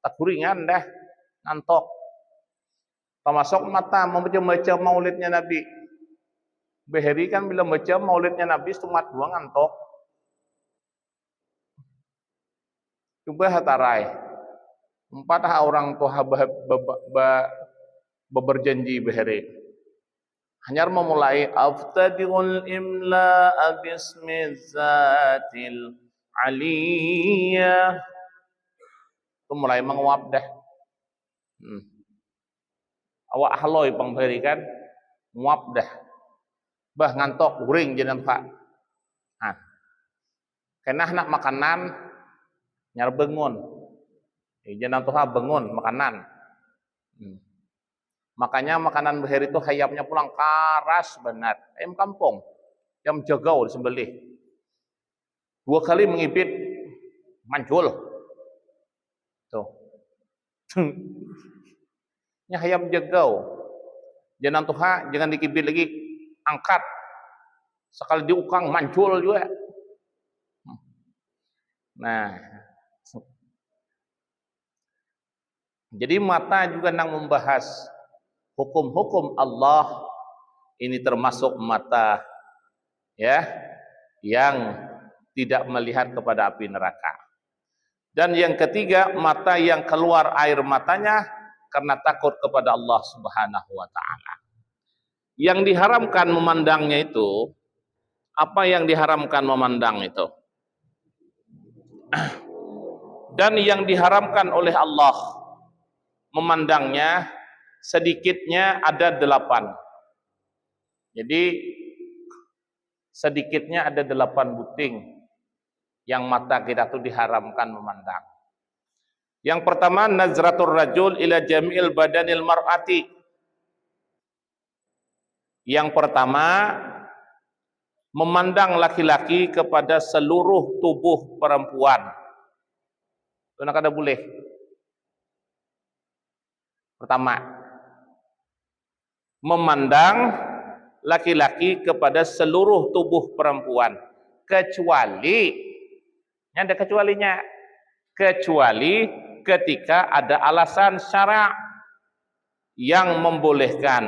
tak kuringan dah, ngantok. Termasuk mata membaca maulidnya Nabi. Beheri kan bila baca maulidnya Nabi semat dua ngantok. Coba hatarai. 4 orang tua berjanji beheri. Hanyar memulai aftadiul imla bismizatil aliyah. Itu mulai menguap dah. Awak haloi pengberi kan, nguap dah. Bah ngantok guring jeneng Pak. Nah, kenah nak makanan nyar bengun. Jeneng Tuhan bengun makanan. Makanya makanan beheri itu hayapnya pulang karas benar. Ayam kampung yang jagau disembelih. 2 kali mengibit mancul. Tuh. Nya hayam jagau. Jenang Tuhan jangan dikibit lagi, angkat. Sekali diukang mancul juga. Nah. Jadi mata juga nang membahas hukum-hukum Allah, ini termasuk mata ya yang tidak melihat kepada api neraka. Dan yang ketiga, mata yang keluar air matanya karena takut kepada Allah Subhanahu wa taala. Yang diharamkan memandangnya itu, apa yang diharamkan memandang itu? Dan yang diharamkan oleh Allah memandangnya sedikitnya ada 8. Jadi sedikitnya ada 8 buting yang mata kita tuh diharamkan memandang. Yang pertama, nazratur rajul ila jamil badanil mar'ati. Yang pertama, memandang laki-laki kepada seluruh tubuh perempuan. Itu nak ada boleh. Pertama, memandang laki-laki kepada seluruh tubuh perempuan, kecuali, ini ada kecualinya, kecuali ketika ada alasan syara' yang membolehkan,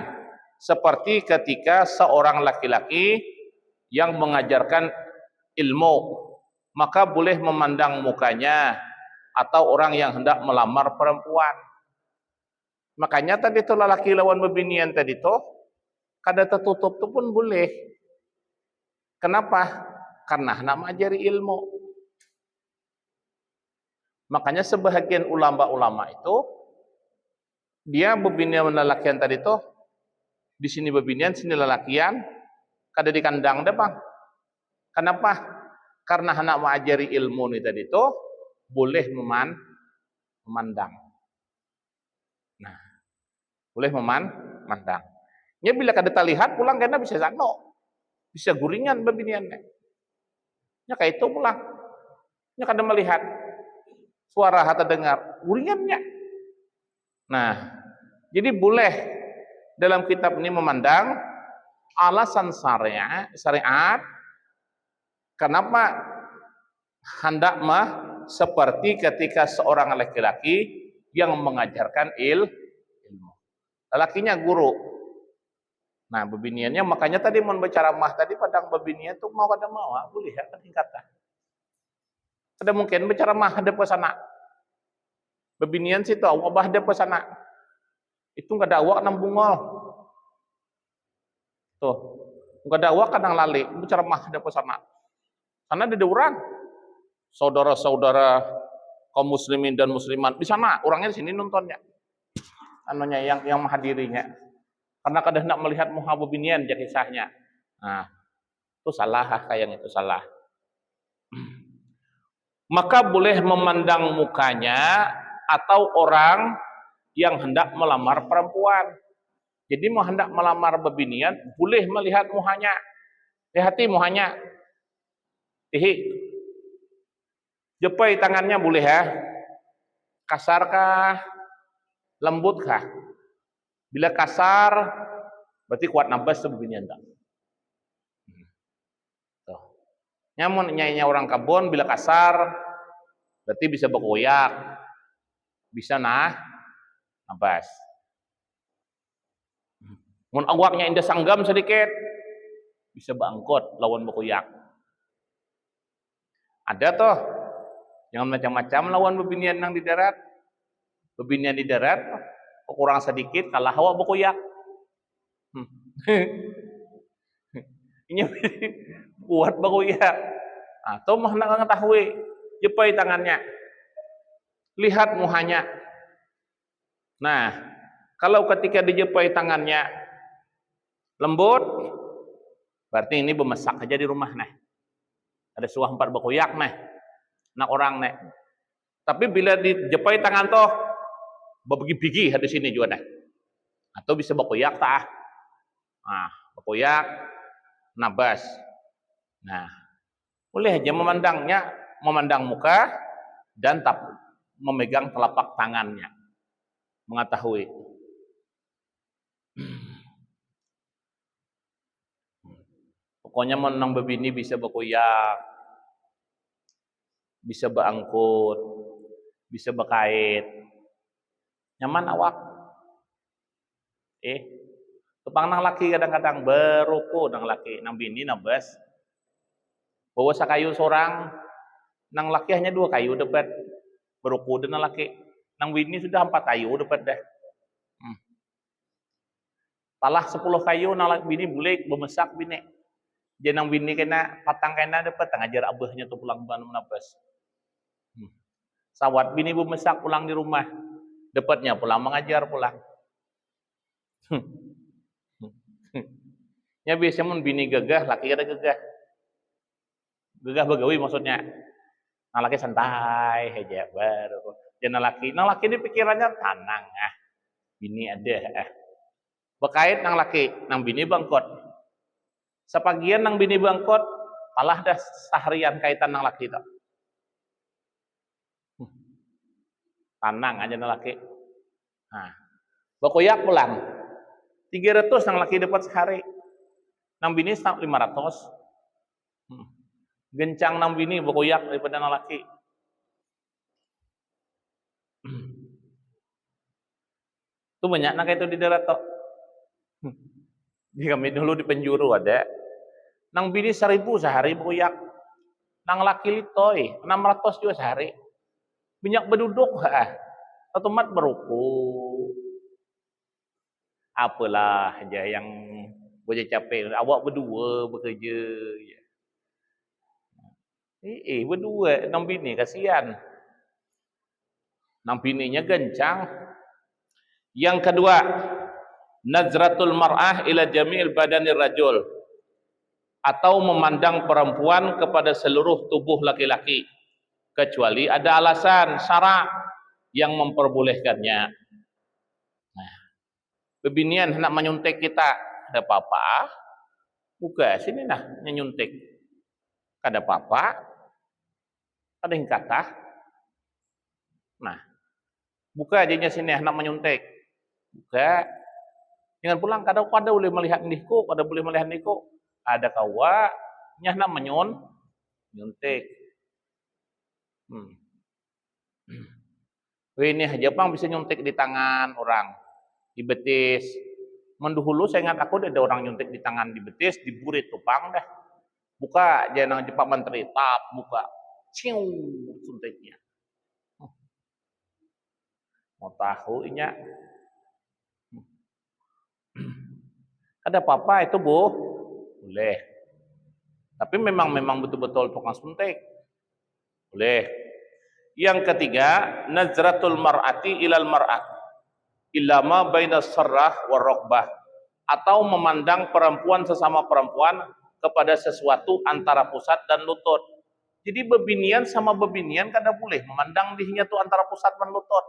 seperti ketika seorang laki-laki yang mengajarkan ilmu, maka boleh memandang mukanya, atau orang yang hendak melamar perempuan. Makanya tadi itu lelaki lawan bebinian tadi itu kada tertutup itu pun boleh. Kenapa? Karena nak mengajari ilmu. Makanya sebahagian ulama-ulama itu dia bebinian lelakian tadi itu di sini bebinian, sini lelakian, kada di kandang dah bang. Kenapa? Karena nak mengajari ilmu ni tadi itu boleh memandang. Nah, boleh memandang. Ya bila kada terlihat pulang kena bisa sano. Bisa guringan bebiniannya. Ya kayak itu pulang. Ya kada melihat. Suara hata dengar. Guringannya. Nah, jadi boleh dalam kitab ini memandang alasan syariat. Kenapa hendak seperti ketika seorang laki-laki yang mengajarkan ilmu. Lelakinya guru. Nah, bebiniannya makanya tadi mau bicara mah tadi padang bebinian tuh mau kada mau, boleh ya kan tingkatan. Ada mungkin bicara mah ada pesana. Bebinian situ awak ada pesana. Itu enggak ada awak nang bungol. Tuh. Enggak ada awak kadang lali, bicara mah ada pesana. Karena ada orang saudara-saudara kaum muslimin dan muslimat di sana, orangnya di sini nontonnya. Anunya yang menghadirinya. Karena kadang nak melihat muha bebinian jadi kisahnya. Nah, itu salah kayak itu salah. Maka boleh memandang mukanya atau orang yang hendak melamar perempuan. Jadi mau hendak melamar bebinian, boleh melihat muhanya. Lihati muhanya. Jepai tangannya boleh ya. Kasarkah? Lembutkah? Bila kasar, berarti kuat nabas sebeginian tak. Nyamun nyainya orang kabon bila kasar, berarti bisa berkoyak, bisa nabas. Mun awaknya indah sanggam sedikit, bisa bangkot lawan bakuyak. Ada toh, jangan macam-macam lawan bebinian yang di darat. Bebinian di darat, kurang sedikit kalah awak bakuyak. Ini kuat bakuyak. Atau mah nak mengetahui, jepai tangannya, lihat muhanya. Nah, kalau ketika dijepai tangannya lembut, berarti ini bemesak aja di rumah nih. Ada suah 4 bakuyak nih, nak orang nih. Tapi bila dijepai tangan toh, babegi-bigi di sini juga nih. Atau bisa bakuyak tah. Nah, bakuyak, nabas. Nah, boleh aja memandang muka dan memegang telapak tangannya, mengetahui. Pokoknya menang bebini bisa bakuyak, bisa beangkut, bisa bekait. Nyaman awak. Tepang nang laki kadang-kadang beruku nang laki, nang bini nabas. Bawa sakayu seorang, nang laki hanya 2 kayu dapat. Beruku dan nang laki. Nang bini sudah 4 kayu dapat dah. Talah 10 kayu nang bini boleh bemesak bini. Jadi nang bini kena patang kena dapat ngajar abahnya tuh pulang ban menabas. Sawat bini bemesak pulang di rumah. Dapatnya pulang mengajar pulang. Ya biasanya mun bini gagah, laki ada gagah. Gagah begawi maksudnya. Nang laki santai aja baru. Jangan nang laki ini pikirannya tenang ah. Bini ada ah. Bekait nang laki, nang bini bangkot. Sepagian nang bini bangkot, palah dah seharian kaitan nang laki itu. Tanang aja nang laki. Nah, bakuyak pulang. 300 nang laki dapat sehari. Nang bini 500. Gencang nang bini bakuyak daripada nang laki. Itu banyak nang itu di darat toh. Di kami dulu di penjuru ada. Nang bini 1000 sehari bakuyak. Nang laki litoy 600 juga sehari. Banyak berduduk otomat beruku. Apalah aja yang boleh capek. Awak berdua bekerja. Berdua nang bini kasihan. Nang bininya gencang. Yang kedua, nazratul mar'ah ila jami'il badanir rajul, atau memandang perempuan kepada seluruh tubuh laki-laki kecuali ada alasan syarak yang memperbolehkannya. Nah, bebinian hendak menyuntik kita, ada apa-apa? Buka sini nah nyuntik. Ada apa-apa? Ada yang kata? Nah, buka aja sini hendak menyuntik. Buka. Jangan pulang kada boleh melihat niku, kada boleh melihat niku. Ada kawa nyah nak menyuntik. Ini Jepang bisa nyuntik di tangan orang, di betis. Mendahulu saya ingat aku ada orang nyuntik di tangan di betis, di burit tupang dah. Buka jangan Jepang menteri tap buka. Ciu suntiknya. Mau tahu inya. Ada apa-apa itu Bu? Boleh. Tapi memang betul-betul tukang suntik. Boleh. Yang ketiga, nazratul mar'ati ilal mar'at ilama baina sarrah wa rokbah, atau memandang perempuan sesama perempuan kepada sesuatu antara pusat dan lutut. Jadi bebinian sama bebinian kada boleh memandang dirinya tuh antara pusat dan lutut.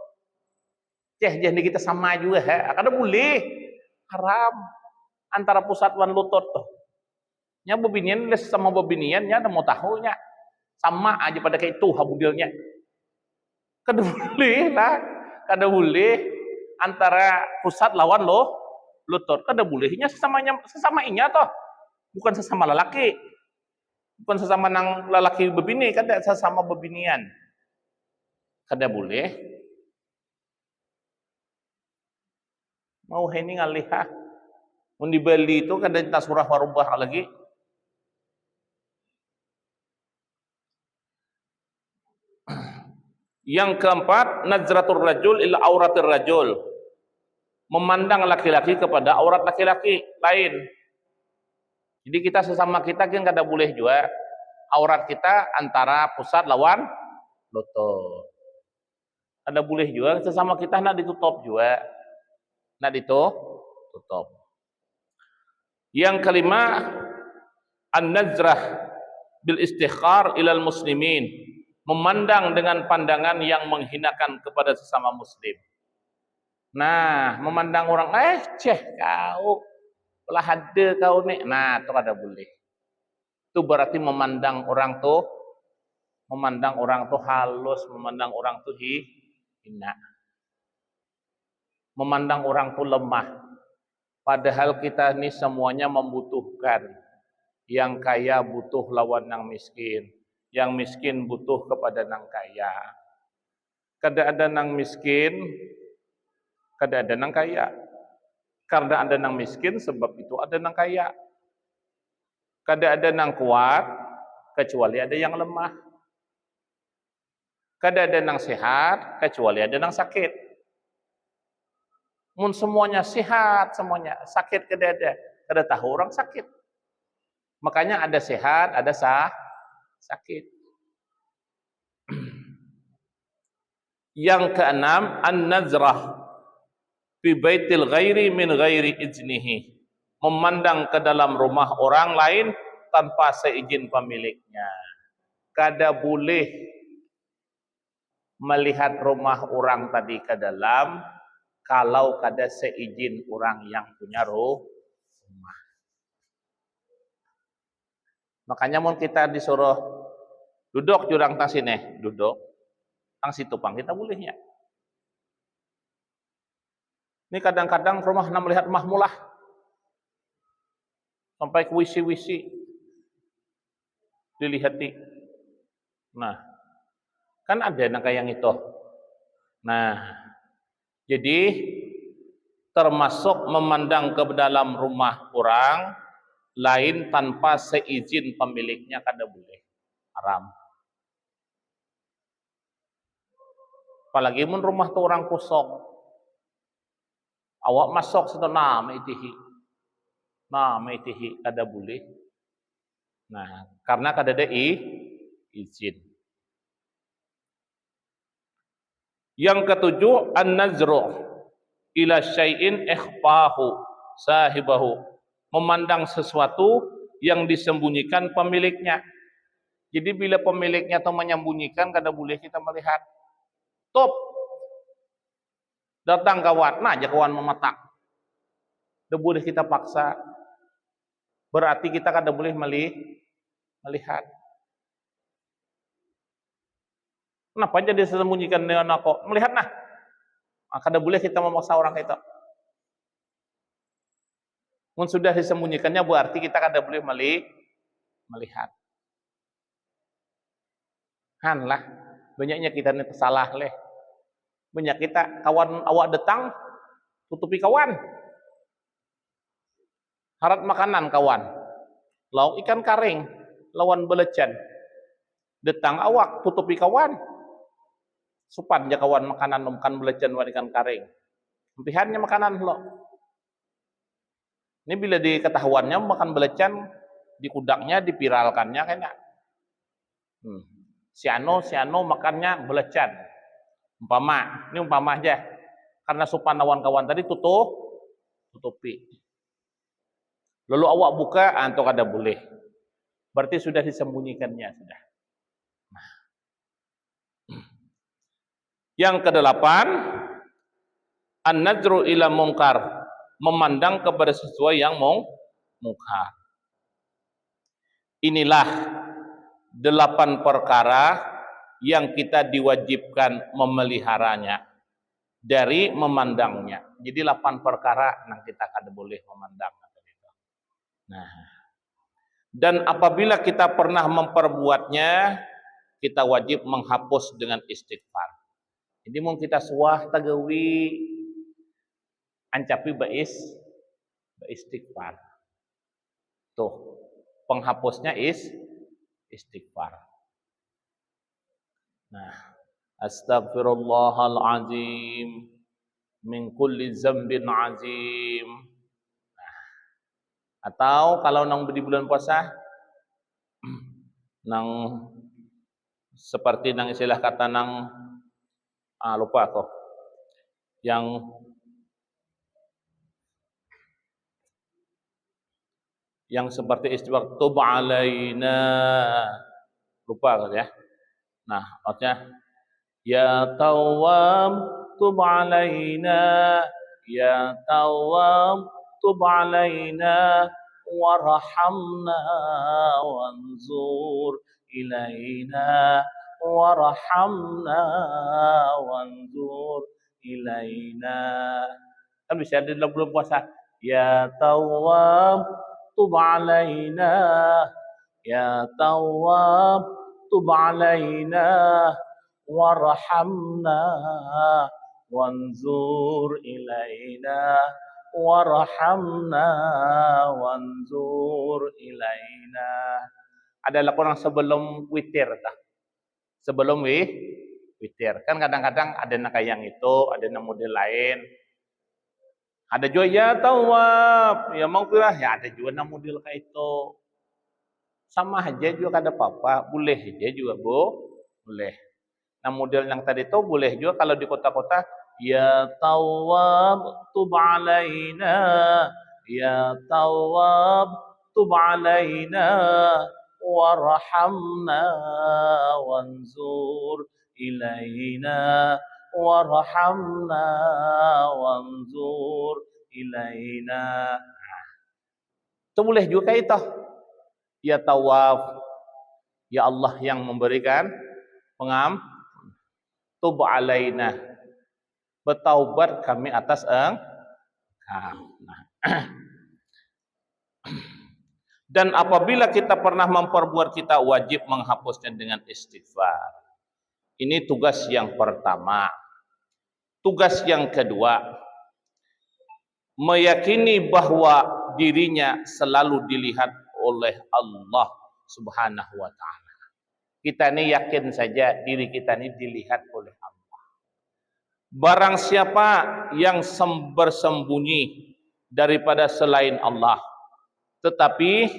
Jadi kita sama juga kada boleh. Haram antara pusat dan lutut tuh. Nya bebinian sama bebiniannya ada mau tahunya. Sama aja pada kayak itu habudilnya. Kada boleh lah, kada boleh antara pusat lawan lutut, kada bolehnya sesama inya toh, bukan sesama lelaki, bukan sesama nang lelaki bebini, kada sesama bebinian, kada boleh. Mau ini ngalih ha. Mun dibeli itu kada kita surah warubah lagi. Yang keempat, nazratul rajul ila auratir rajul. Memandang laki-laki kepada aurat laki-laki lain. Jadi kita sesama kita kan kada boleh juga aurat kita antara pusat lawan lutut. Kada boleh juga sesama kita nak ditutup juga. Nak ditutup. Yang kelima, an-nazrah bil istikhar ilal muslimin. Memandang dengan pandangan yang menghinakan kepada sesama muslim. Nah, memandang orang, kau, belah ada kau nih. Nah, itu kada boleh. Itu berarti memandang orang tuh halus, memandang orang tuh hina. Memandang orang tuh lemah. Padahal kita ini semuanya membutuhkan. Yang kaya butuh lawan yang miskin. Yang miskin butuh kepada yang kaya. Kada ada yang miskin, kada ada yang kaya. Karena ada yang miskin, sebab itu ada yang kaya. Kada ada yang kuat, kecuali ada yang lemah. Kada ada yang sehat, kecuali ada yang sakit. Mun semuanya sehat, semuanya sakit kada ada. Kada tahu orang sakit. Makanya ada sehat, ada sakit. Yang keenam, an-nazrah fi baitil ghairi min ghairi iznihi. Memandang ke dalam rumah orang lain tanpa seizin pemiliknya. Kada boleh melihat rumah orang tadi ke dalam kalau kada seizin orang yang punya rumah. Makanya mun kita disuruh duduk jurang tang sini, duduk tang situ pang kita bolehnya. Ini kadang-kadang rumah nak melihat rumah mulah sampai ke wisi-wisi dilihati. Nah, kan ada yang kayak itu. Nah, jadi termasuk memandang ke dalam rumah orang lain tanpa seizin pemiliknya kada boleh, haram. Apalagi mun rumah tu orang kosong, awak masuk situ maitihi kada boleh. Nah, karena kada ada izin. Yang ketujuh, an-nazru ila syai'in ikhfahu sahibahu. Memandang sesuatu yang disembunyikan pemiliknya. Jadi bila pemiliknya itu menyembunyikan, kada boleh kita melihat. Top. Datang kawan, nah aja kawan mematak. Kada boleh kita paksa. Berarti kita kada boleh melihat. Kenapa aja disembunyikan dengan aku? Melihat nah. Kada boleh kita memaksa orang itu. Mun sudah disembunyikannya berarti kita kada boleh melihat. Hanlah, banyaknya kita ini tersalah leh. Banyak kita kawan awak datang tutupi kawan. Harat makanan kawan. Lauk ikan karing lawan belecan. Datang awak tutupi kawan. Supan aja kawan makanan makan belecan lawan ikan karing. Empihannya makanan lo. Ini bila diketahuannya makan belecan, dikudaknya, dipiralkannya kayaknya. Si Ano makannya belecan. Ini umpama aja. Karena supan lawan kawan tadi tutupi. Lalu awak buka, antuk kada boleh. Berarti sudah disembunyikannya sudah. Nah. Yang kedelapan, an-nazru ila mungkar. Memandang kepada sesuatu yang mungkar. Inilah 8 perkara yang kita diwajibkan memeliharanya dari memandangnya. Jadi 8 perkara yang kita kada boleh memandang. Nah, dan apabila kita pernah memperbuatnya, kita wajib menghapus dengan istighfar. Jadi mau kita suah tagawi ancapi beristighfar. Tuh, penghapusnya istighfar. Nah, astaghfirullahalazim min kulli dzambin azim. Nah, atau kalau nang di bulan puasa nang seperti nang istilah kata nang lupa kok. Yang seperti istighfar tub alaina, lupa kan ya. Nah, artinya ya Tawwab tub alaina, ya Tawwab tub alaina warhamna wanzur ilaina warhamna wanzur ilaina. Kan bisa di dalam bulan puasa. Ya Tawwab tub alaina, ya Tawwab tub alaina warhamna wanzur ilaina warhamna wanzur ilaina. Adalah kurang sebelum witir tah. Sebelum witir. Kan kadang-kadang ada yang itu, ada model lain. Ada juga ya Tawwab, ya Maghfirah, ya ada juga model kayak itu. Sama aja juga kada apa-apa, boleh aja juga, Bu. Boleh. Nah, model yang tadi itu boleh juga kalau di kota-kota, ya Tawwab tub alaina, ya Tawwab tub alaina warhamna wanzur ilaina warhamna wanzur ilaina. Itu boleh juga itu. Ya Tawwab, ya Allah yang memberikan tub alaina, bertaubat kami atas engkau. Dan apabila kita pernah memperbuat, kita wajib menghapusnya dengan istighfar. Ini tugas yang pertama. Tugas yang kedua, meyakini bahwa dirinya selalu dilihat oleh Allah Subhanahu wa taala. Kita ini yakin saja diri kita ini dilihat oleh Allah. Barang siapa yang bersembunyi daripada selain Allah, tetapi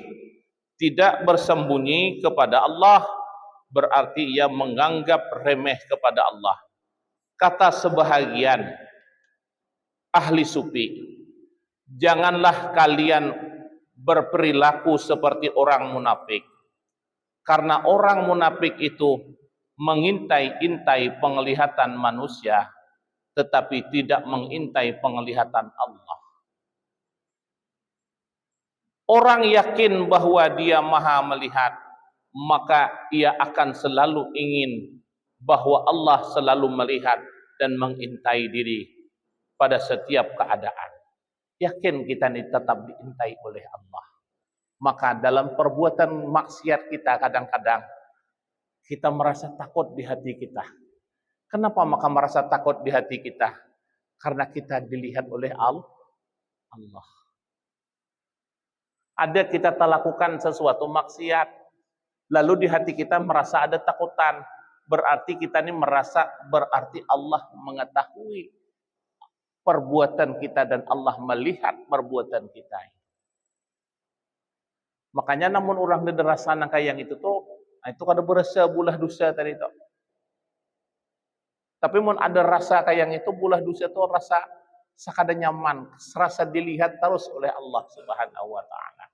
tidak bersembunyi kepada Allah, berarti ia menganggap remeh kepada Allah. Kata sebahagian ahli sufi, janganlah kalian berperilaku seperti orang munafik. Karena orang munafik itu mengintai-intai penglihatan manusia, tetapi tidak mengintai penglihatan Allah. Orang yakin bahwa dia maha melihat, maka ia akan selalu ingin bahwa Allah selalu melihat dan mengintai diri pada setiap keadaan. Yakin kita ini tetap diintai oleh Allah. Maka dalam perbuatan maksiat kita kadang-kadang kita merasa takut di hati kita. Kenapa maka merasa takut di hati kita? Karena kita dilihat oleh Allah. Ada kita lakukan sesuatu maksiat, lalu di hati kita merasa ada takutan. Berarti kita ini merasa berarti Allah mengetahui perbuatan kita dan Allah melihat perbuatan kita. Makanya namun orang di derasana kayak yang itu tuh, itu kada berasa bulah dosa tadi itu. Tapi mun ada rasa kayak yang itu bulah dosa tuh rasa sakada nyaman, rasa dilihat terus oleh Allah Subhanahu wa taala.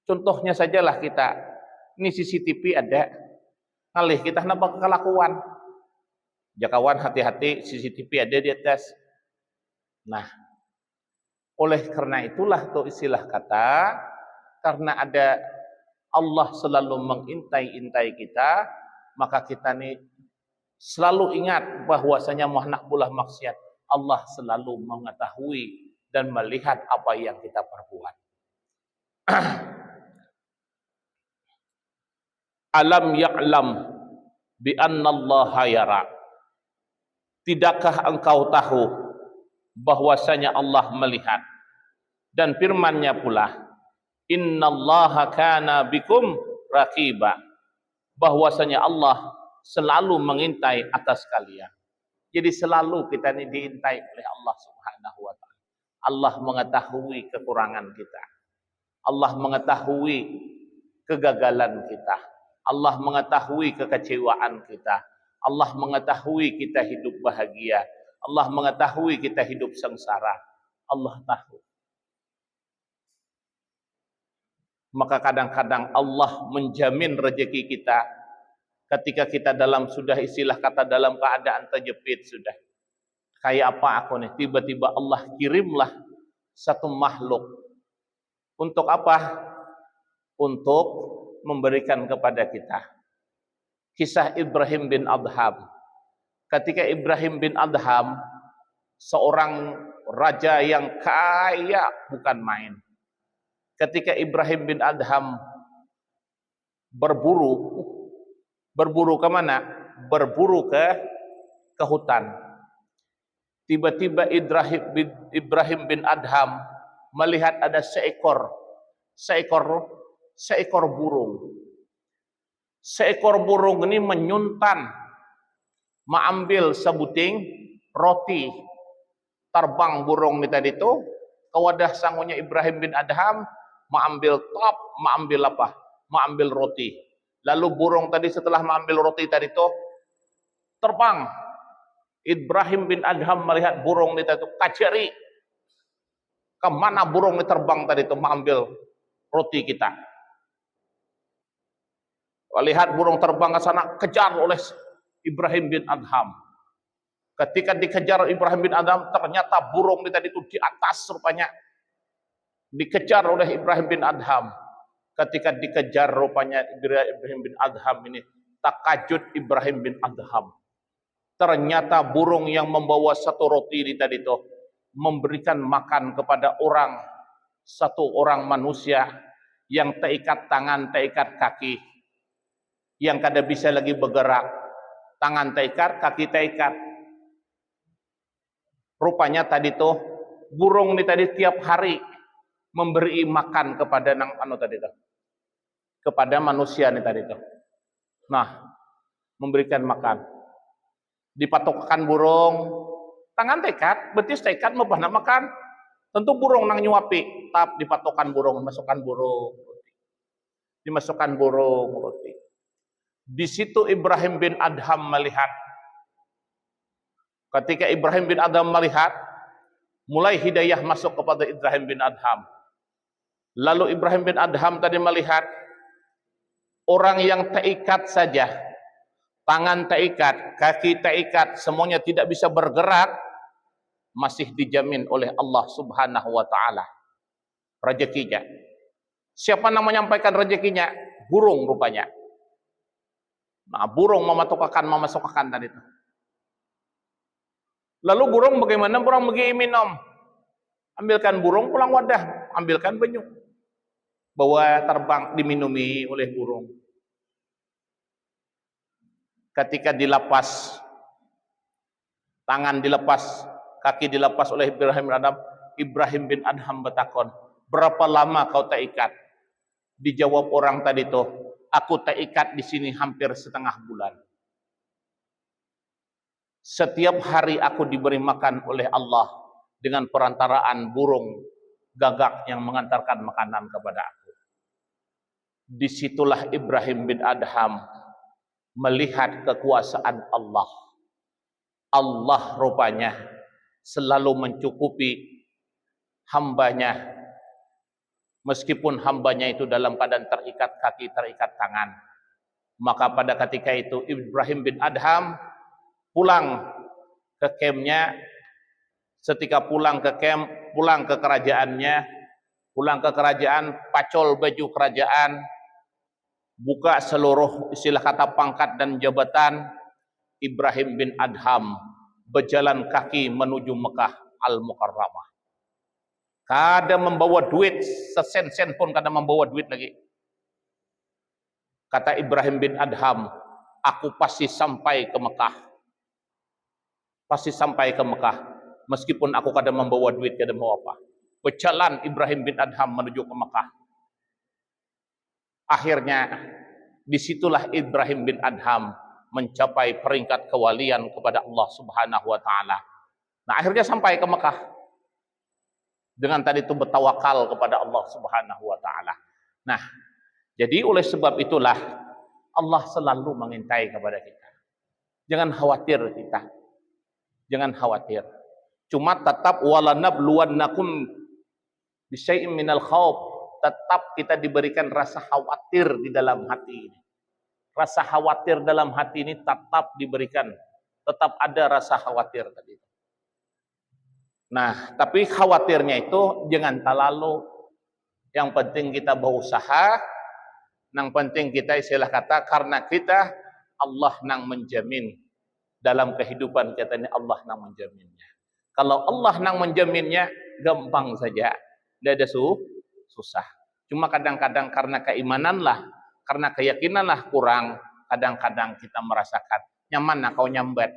Contohnya sajalah kita, ini CCTV ada, ngalih kita nampak kelakuan. Jakawan hati-hati, CCTV ada di atas. Nah, oleh karena itulah tuh istilah kata, karena ada Allah selalu mengintai-intai kita, maka kita nih selalu ingat bahwasanya nak bulah maksiat, Allah selalu mengetahui dan melihat apa yang kita perbuat. Alam ya'lam bi anna Allah yara. Tidakkah engkau tahu bahwasanya Allah melihat. Dan firman-Nya pula, innallaha kana bikum raqiba, bahwasanya Allah selalu mengintai atas kalian. Jadi selalu kita ini diintai oleh Allah Subhanahu wa taala. Allah mengetahui kekurangan kita. Allah mengetahui kegagalan kita. Allah mengetahui kekecewaan kita. Allah mengetahui kita hidup bahagia. Allah mengetahui kita hidup sengsara. Allah tahu. Maka kadang-kadang Allah menjamin rezeki kita ketika kita sudah istilah kata dalam keadaan terjepit sudah. Kayak apa aku nih? Tiba-tiba Allah kirimlah satu makhluk. Untuk apa? Untuk memberikan kepada kita. Kisah Ibrahim bin Adham. Ketika Ibrahim bin Adham, seorang raja yang kaya bukan main. Ketika Ibrahim bin Adham berburu kemana? Berburu ke hutan. Tiba-tiba Ibrahim bin Adham melihat ada seekor burung. Seekor burung ini menyuntan, mengambil sebuting roti. Terbang burung ini tadi itu ke wadah sangunya Ibrahim bin Adham, mengambil apa? Mengambil roti. Lalu burung tadi setelah mengambil roti tadi itu terbang. Ibrahim bin Adham melihat burung itu kacari. Kemana burung ini terbang tadi itu mengambil roti kita. Lihat burung terbang ke sana, kejar oleh Ibrahim bin Adham. Ketika dikejar Ibrahim bin Adham, ternyata burung itu tadi itu di atas rupanya. Dikejar oleh Ibrahim bin Adham. Ketika dikejar rupanya Ibrahim bin Adham ini, takajud Ibrahim bin Adham. Ternyata burung yang membawa satu roti ini tadi itu memberikan makan kepada satu orang manusia yang terikat tangan, terikat kaki, yang kada bisa lagi bergerak, tangan terikat, kaki terikat. Rupanya tadi tuh burung ini tadi tiap hari memberi makan kepada kepada manusia ini tadi tuh. Nah, memberikan makan. Dipatokkan burung, tangan terikat, betis terikat mau makan. Tentu burung nang nyuapi, tap dipatokkan burung, masukkan burung roti. Dimasukkan burung roti. Di situ Ibrahim bin Adham melihat. Ketika Ibrahim bin Adham melihat, mulai hidayah masuk kepada Ibrahim bin Adham. Lalu Ibrahim bin Adham tadi melihat orang yang terikat saja, tangan terikat, kaki terikat, semuanya tidak bisa bergerak, masih dijamin oleh Allah Subhanahu wa taala rezekinya. Siapa yang menyampaikan rezekinya? Burung rupanya. Nah, burung memasukkan tadi itu. Lalu burung bagaimana? Burung pergi minum. Ambilkan burung pulang wadah, ambilkan penyu. Bawa terbang diminumi oleh burung. Ketika dilepas, tangan dilepas, kaki dilepas oleh Ibrahim bin Adham bertakon, berapa lama kau terikat? Dijawab orang tadi itu, aku terikat di sini hampir setengah bulan. Setiap hari aku diberi makan oleh Allah dengan perantaraan burung gagak yang mengantarkan makanan kepada aku. Disitulah Ibrahim bin Adham melihat kekuasaan Allah. Allah rupanya selalu mencukupi hambanya, meskipun hambanya itu dalam keadaan terikat kaki, terikat tangan. Maka pada ketika itu Ibrahim bin Adham pulang ke kemnya. Ketika pulang ke kem, pulang ke kerajaannya, pulang ke kerajaan, pacol baju kerajaan, buka seluruh istilah kata pangkat dan jabatan. Ibrahim bin Adham berjalan kaki menuju Mekah Al-Mukarramah. Kada membawa duit, sesen-sen pun kada membawa duit lagi. Kata Ibrahim bin Adham, aku pasti sampai ke Mekah. Pasti sampai ke Mekah. Meskipun aku kadang membawa duit, kadang membawa apa. Berjalan Ibrahim bin Adham menuju ke Mekah. Akhirnya disitulah Ibrahim bin Adham mencapai peringkat kewalian kepada Allah Subhanahu wa taala. Nah, akhirnya sampai ke Mekah. Dengan tadi itu bertawakal kepada Allah Subhanahu wa taala. Nah, jadi oleh sebab itulah Allah selalu mengintai kepada kita. Jangan khawatir kita. Jangan khawatir. Cuma tetap walanabluwannakum bisyai'in minal khauf. Tetap kita diberikan rasa khawatir di dalam hati ini. Rasa khawatir dalam hati ini tetap diberikan. Tetap ada rasa khawatir tadi. Nah, tapi khawatirnya itu jangan terlalu. Yang penting kita berusaha. Yang penting kita istilah kata karena kita Allah nang menjamin dalam kehidupan kita ini, Allah nang menjaminnya. Kalau Allah nang menjaminnya gampang saja, tidak ada susah. Cuma kadang-kadang karena keimananlah, karena keyakinanlah kurang, kadang-kadang kita merasakan nyaman nak kau nyambat.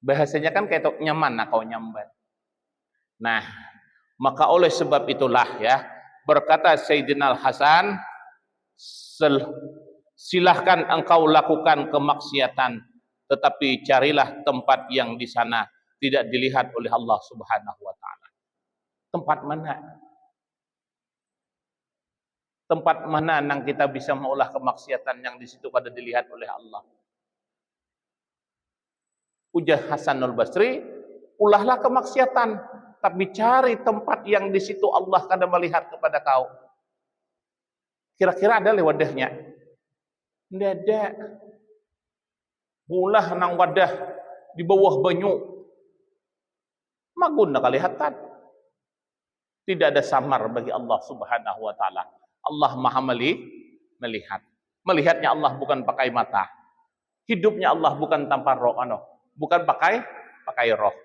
Bahasanya kan kayak nyaman nak kau nyambat. Nah, maka oleh sebab itulah ya, berkata Sayyidina Al-Hasan, silahkan engkau lakukan kemaksiatan, tetapi carilah tempat yang di sana tidak dilihat oleh Allah Subhanahu wa taala. Tempat mana? Tempat mana yang kita bisa mengolah kemaksiatan yang di situ pada dilihat oleh Allah? Ujar Hasanul Basri, ulahlah kemaksiatan, tapi cari tempat yang di situ Allah kada melihat kepada kau. Kira-kira ada wadahnya? Tidak ada. Ulah nang wadah di bawah banyu. Magun nak kelihatan. Tidak ada samar bagi Allah Subhanahu wa taala. Allah Maha melihat. Melihatnya Allah bukan pakai mata. Hidupnya Allah bukan tanpa roh, bukan pakai roh.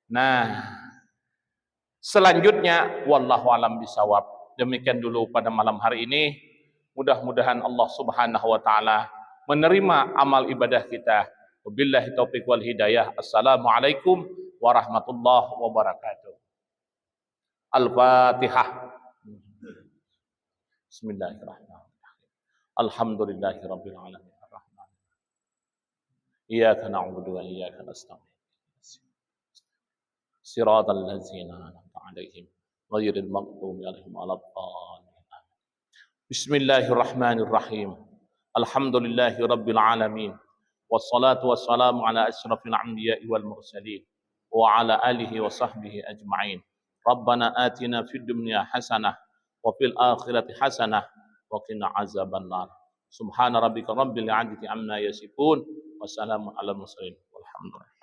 Nah, selanjutnya wallahu alam bisawab. Demikian dulu pada malam hari ini. Mudah-mudahan Allah Subhanahu wa taala menerima amal ibadah kita. Wabillahi taufiq wal hidayah. Assalamualaikum warahmatullahi wabarakatuh. Al-Fatihah. Bismillahirrahmanirrahim. Alhamdulillahirabbil alamin. Arrahman. Iyyaka na'budu wa iyyaka nasta'in. Shiratal ladzina an'amta 'alaihim ghairil maghdubi 'alaihim waladdallin. Bismillahirrahmanirrahim. Alhamdulillahirabbil alamin. Wassalatu wassalamu ala asyrafil anbiya'i wal mursalin wa ala alihi wa sahbihi ajma'in. Rabbana atina fid dunya hasanah wa fil akhirati hasanah wa qina azaban nar. Subhana rabbika rabbil izzati amma yasifun wa salamun alal mursalin walhamdulillah.